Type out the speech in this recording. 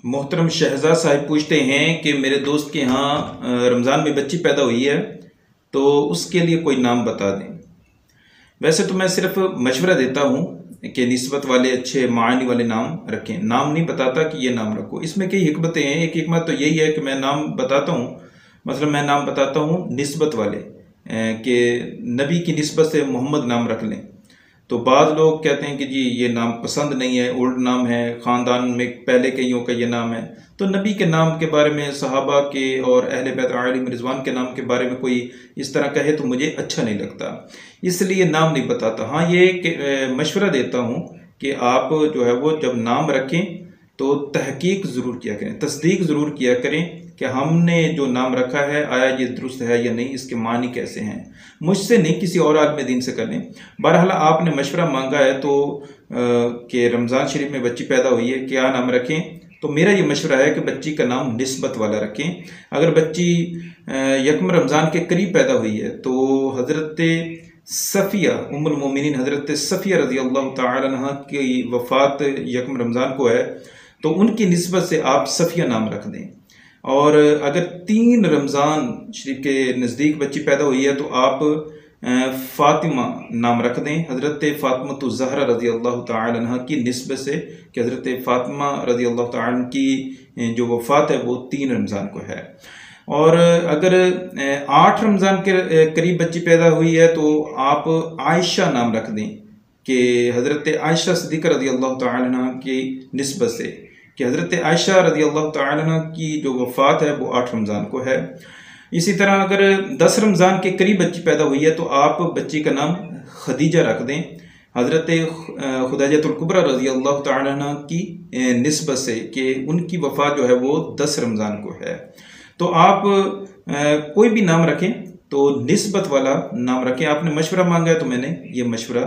मोहतरम शहजाद साहब पूछते हैं कि मेरे दोस्त के यहाँ रमज़ान में बच्ची पैदा हुई है, तो उसके लिए कोई नाम बता दें। वैसे तो मैं सिर्फ मशवरा देता हूँ कि निस्बत वाले अच्छे मायने वाले नाम रखें, नाम नहीं बताता कि ये नाम रखो। इसमें कई हिकमतें हैं। एक हिकमत तो यही है कि मैं नाम बताता हूँ, मतलब मैं नाम बताता हूँ निस्बत वाले, कि नबी की निस्बत से मोहम्मद नाम रख लें। तो बाद लोग कहते हैं कि जी ये नाम पसंद नहीं है, ओल्ड नाम है, ख़ानदान में पहले कईयों का ये नाम है। तो नबी के नाम के बारे में, सहाबा के और अहले बैत अलैहिम रिज़वान के नाम के बारे में कोई इस तरह कहे तो मुझे अच्छा नहीं लगता, इसलिए नाम नहीं बताता। हाँ, ये मशवरा देता हूँ कि आप जो है वो जब नाम रखें तो तहकीक ज़रूर किया करें, तस्दीक ज़रूर किया करें कि हमने जो नाम रखा है आया ये दुरुस्त है या नहीं, इसके मानी कैसे हैं। मुझसे नहीं, किसी और आलिम दीन से कर लें। बहरहाल आपने मशवरा मांगा है तो कि रमज़ान शरीफ में बच्ची पैदा हुई है, क्या नाम रखें, तो मेरा ये मशवरा है कि बच्ची का नाम निस्बत वाला रखें। अगर बच्ची यकम रमज़ान के करीब पैदा हुई है तो हज़रत सफ़िया उम्मुल मोमिनीन हज़रत सफ़िया रज़ी अल्लाह तआला अन्हा की वफ़ात यकम रमज़ान को है, तो उनकी निस्बत से आप सफ़िया नाम रख दें। और अगर 3 रमज़ान शरीफ के नज़दीक बच्ची पैदा हुई है तो आप फ़ातिमा नाम रख दें, हज़रत फ़ातिमा ज़हरा रज़ी अल्लाह तआला अन्हा की निस्बत से, कि हज़रत फ़ातिमा रज़ी अल्लाह तआला की जो वफ़ात है वो 3 रमज़ान को है। और अगर 8 रमज़ान के करीब बच्ची पैदा हुई है तो आप आयशा नाम रख दें, कि हज़रत आयशा सिद्दीक़ा रज़ी अल्लाह तआला अन्हा की निस्बत से, कि हज़रत आयशा रज़ी अल्लाह तआला अन्हा की जो वफ़ात है वो 8 रमज़ान को है। इसी तरह अगर 10 रमज़ान के करीब बच्ची पैदा हुई है तो आप बच्ची का नाम खदीजा रख दें, हज़रत खुदैजतुल कुबरा रज़ी अल्लाह तआला अन्हा की निस्बत से, कि उनकी वफ़ात जो है वो 10 रमज़ान को है। तो आप कोई भी नाम रखें तो निस्बत वाला नाम रखें। आपने मशवरा मांगा है तो मैंने ये मशवरा